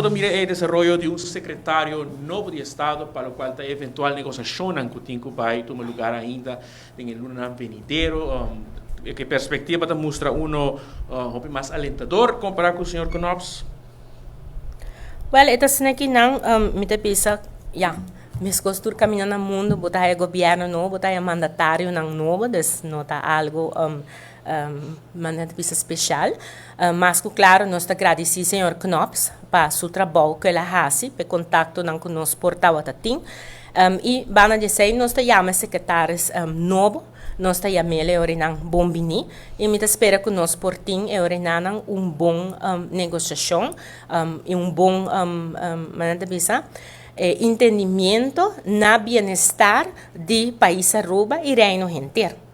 nosotros mira el desarrollo de un secretario novo de Estado para o qual está eventual negociação que tem que vai tomar lugar ainda em el ano venidero. Que perspectiva está mostra mais alentador comparado com o senhor Knops? Well, ito sa nakinang, mita pisa, mis costur caminhando no mundo, botar governo novo, botar mandatário não novo, des nota algo maneira pisa especial. Mas claro, nós te agradeci senhor Knops para seu trabalho que ele faz, para contato não conosco portava tatim. E bana dizer, nós te chama secretários novo, nós te chama ele orinang bombini, e me espera que nós portim e orinang bom negociação, e bom maneira pisa entendimento na bem-estar de país Aruba e reino inteiro.